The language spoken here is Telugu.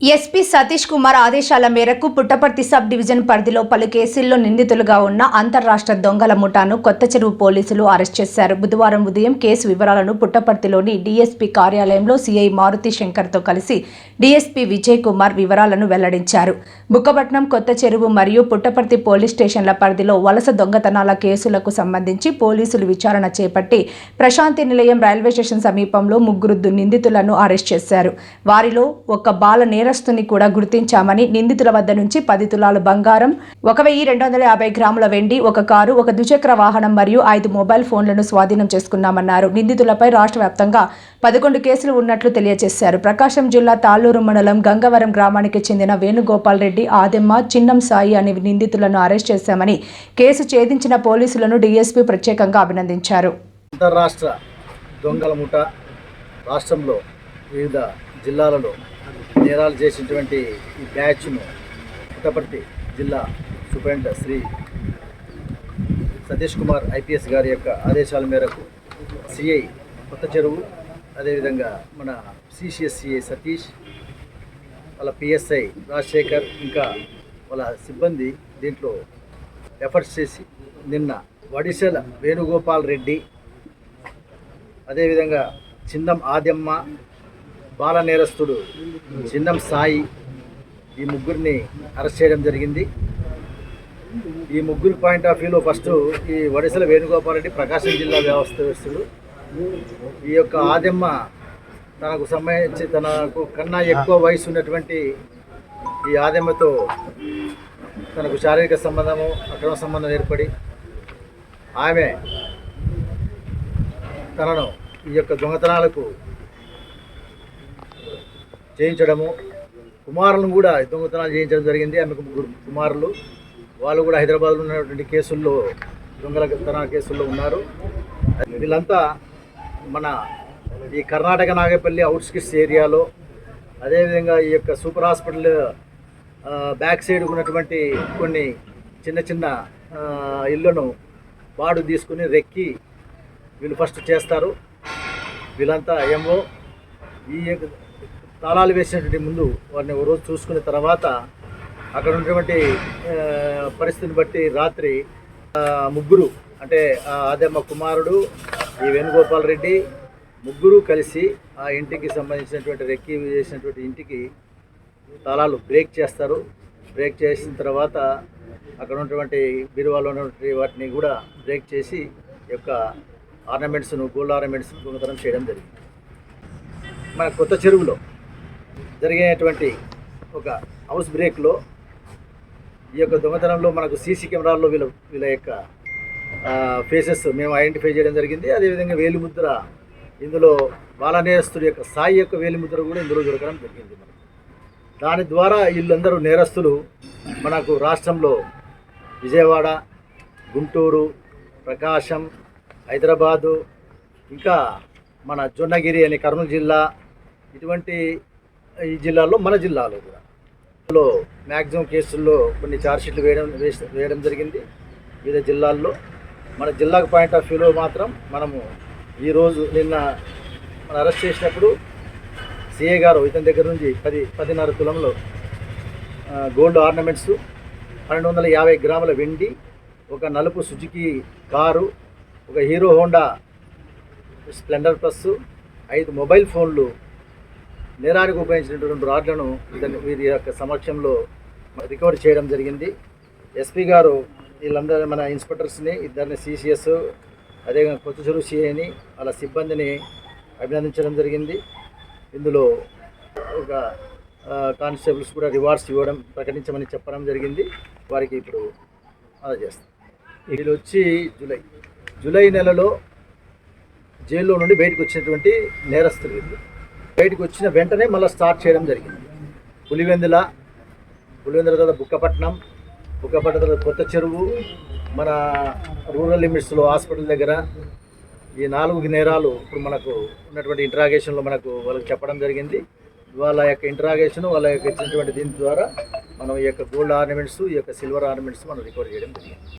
ఎస్పీ సతీష్ కుమార్ ఆదేశాల మేరకు పుట్టపర్తి సబ్ డివిజన్ పరిధిలో పలు కేసుల్లో నిందితులుగా ఉన్న అంతర్రాష్ట్ర దొంగల ముఠాను కొత్తచెరువు పోలీసులు అరెస్ట్ చేశారు. బుధవారం ఉదయం కేసు వివరాలను పుట్టపర్తిలోని డీఎస్పీ కార్యాలయంలో సీఐ మారుతి శంకర్తో కలిసి డీఎస్పీ విజయ్ కుమార్ వివరాలను వెల్లడించారు. బుక్కపట్నం, కొత్తచెరువు మరియు పుట్టపర్తి పోలీస్ స్టేషన్ల పరిధిలో వలస దొంగతనాల కేసులకు సంబంధించి పోలీసులు విచారణ చేపట్టి ప్రశాంతి నిలయం రైల్వే స్టేషన్ సమీపంలో 3 నిందితులను అరెస్ట్ చేశారు. వారిలో ఒక బాల నేరస్తుని కూడా గుర్తించామని, నిందితుల వద్ద నుంచి 10 తులాల బంగారం, 1250 గ్రాముల వెండి, ఒక కారు, ఒక ద్విచక్ర వాహనం మరియు 5 మొబైల్ ఫోన్లను స్వాధీనం చేసుకున్నామన్నారు. నిందితులపై రాష్ట్ర వ్యాప్తంగా 11 కేసులు ఉన్నట్లు తెలియజేశారు. ప్రకాశం జిల్లా తాళ్లూరు మండలం గంగవరం గ్రామానికి చెందిన వేణుగోపాల్ రెడ్డి, ఆదెమ్మ, చిన్నం సాయి అనే నిందితులను అరెస్ట్ చేశామని, కేసు ఛేదించిన పోలీసులను డీఎస్పీ ప్రత్యేకంగా అభినందించారు. అంతర్రాష్ట్ర దొంగల ముఠా రాష్ట్రంలో వివిధ జిల్లాలలో నేరాలు చేసినటువంటి ఈ బ్యాచ్ను పుట్టపర్తి జిల్లా సూపరింటెండెంట్ శ్రీ సతీష్ కుమార్ ఐపీఎస్ గారి యొక్క ఆదేశాల మేరకు సిఐ కొత్తచెరువు, అదేవిధంగా మన సిసిఎస్సిఐ సతీష్, వాళ్ళ పిఎస్ఐ రాజశేఖర్, ఇంకా వాళ్ళ సిబ్బంది దీంట్లో ఎఫర్ట్స్ చేసి నిన్న వడిసెల వేణుగోపాల్ రెడ్డి, అదేవిధంగా చిందం ఆదెమ్మ, బాల నేరస్తుడు చిన్నం సాయి, ఈ 3 అరెస్ట్ చేయడం జరిగింది. ఈ 3 పాయింట్ ఆఫ్ వ్యూలో ఫస్ట్ ఈ వడిసెల వేణుగోపాల్ రెడ్డి ప్రకాశం జిల్లా వ్యవస్థస్తుడు. ఈ యొక్క ఆదెమ్మ తనకు సంబంధించి తనకు కన్నా ఎక్కువ వయసు ఉన్నటువంటి ఈ ఆదెమ్మతో తనకు శారీరక సంబంధము, అక్రమ సంబంధం ఏర్పడి ఆమె తనను ఈ యొక్క దొంగతనాలకు చేయించడము, కుమారులను కూడా దొంగతనాలు చేయించడం జరిగింది. ఆమెకు 3 కుమారులు, వాళ్ళు కూడా హైదరాబాద్లో ఉన్నటువంటి కేసుల్లో, దొంగతనాల కేసుల్లో ఉన్నారు. వీళ్ళంతా మన ఈ కర్ణాటక నాగపల్లి అవుట్స్కిట్స్ ఏరియాలో, అదేవిధంగా ఈ యొక్క సూపర్ హాస్పిటల్ బ్యాక్ సైడ్ ఉన్నటువంటి కొన్ని చిన్న చిన్న ఇళ్లను బాడు తీసుకుని రెక్కి వీళ్ళు ఫస్ట్ చేస్తారు. వీళ్ళంతా ఏమో ఈ తాళాలు వేసినటువంటి ముందు వారిని ఓ రోజు చూసుకున్న తర్వాత అక్కడ ఉన్నటువంటి పరిస్థితిని బట్టి రాత్రి 3 అంటే ఆదెమ్మ కుమారుడు, ఈ వేణుగోపాల్ రెడ్డి 3 కలిసి ఆ ఇంటికి సంబంధించినటువంటి రెక్కి చేసినటువంటి ఇంటికి తాళాలు బ్రేక్ చేస్తారు. బ్రేక్ చేసిన తర్వాత అక్కడ ఉన్నటువంటి బీరువాలో ఉన్నటువంటి వాటిని కూడా బ్రేక్ చేసి యొక్క ఆర్నమెంట్స్ను, గోల్డ్ ఆర్నమెంట్స్ను దొంగతనం చేయడం జరిగింది. మన కొత్త చెరువులో జరిగినటువంటి ఒక హౌస్ బ్రేక్లో ఈ యొక్క దొంగతనంలో మనకు సీసీ కెమెరాల్లో వీళ్ళ యొక్క ఫేసెస్ మేము ఐడెంటిఫై చేయడం జరిగింది. అదేవిధంగా వేలిముద్ర, ఇందులో బాలనేరస్తుడి యొక్క సాయి యొక్క వేలిముద్ర కూడా ఇందులో దొరకడం జరిగింది. దాని ద్వారా వీళ్ళందరూ నేరస్తులు మనకు రాష్ట్రంలో విజయవాడ, గుంటూరు, ప్రకాశం, హైదరాబాదు, ఇంకా మన జొన్నగిరి అనే కర్నూలు జిల్లా, ఇటువంటి ఈ జిల్లాల్లో మన జిల్లాలో కూడా ఇందులో మ్యాక్సిమం కేసుల్లో కొన్ని ఛార్జ్షీట్లు వేయడం జరిగింది వివిధ జిల్లాల్లో. మన జిల్లాకు పాయింట్ ఆఫ్ వ్యూలో మాత్రం మనము ఈరోజు నిన్న మనం అరెస్ట్ చేసినప్పుడు సిఏ గారు ఇతని దగ్గర నుంచి 10.5 తులంలో గోల్డ్ ఆర్నమెంట్స్, 1250 గ్రాముల వెండి, ఒక నలుపు సుజుకి కారు, ఒక hero Honda Splendor plus, 5 mobile ఫోన్లు, నేరానికి ఉపయోగించినటువంటి రాడ్లను వీరి యొక్క సమక్షంలో రికవర్ చేయడం జరిగింది. ఎస్పీ గారు వీళ్ళందరూ మన ఇన్స్పెక్టర్స్ని, 2 సిసిఎస్, అదేవిధంగా కొత్తచెరువు సిఐని, వాళ్ళ సిబ్బందిని అభినందించడం జరిగింది. ఇందులో ఒక కానిస్టేబుల్స్ కూడా రివార్డ్స్ ప్రకటించమని చెప్పడం జరిగింది. వారికి ఇప్పుడు అందజేస్తాం. వీళ్ళు వచ్చి జూలై నెలలో జైల్లో నుండి బయటకు వచ్చినటువంటి నేరస్తులు. వీళ్ళు బయటకు వచ్చిన వెంటనే మళ్ళీ స్టార్ట్ చేయడం జరిగింది. పులివెందుల తర్వాత బుక్కపట్నం తర్వాత కొత్త చెరువు, మన రూరల్ లిమిట్స్లో హాస్పిటల్ దగ్గర ఈ 4 నేరాలు ఇప్పుడు మనకు ఉన్నటువంటి ఇంట్రాగేషన్లో మనకు వాళ్ళకి చెప్పడం జరిగింది. వాళ్ళ యొక్క ఇంట్రాగేషన్, వాళ్ళ యొక్క ఇచ్చినటువంటి దీని ద్వారా మనం ఈ యొక్క గోల్డ్ ఆర్నమెంట్స్, ఈ యొక్క సిల్వర్ ఆర్నమెంట్స్ మనం రికవర్ చేయడం జరిగింది.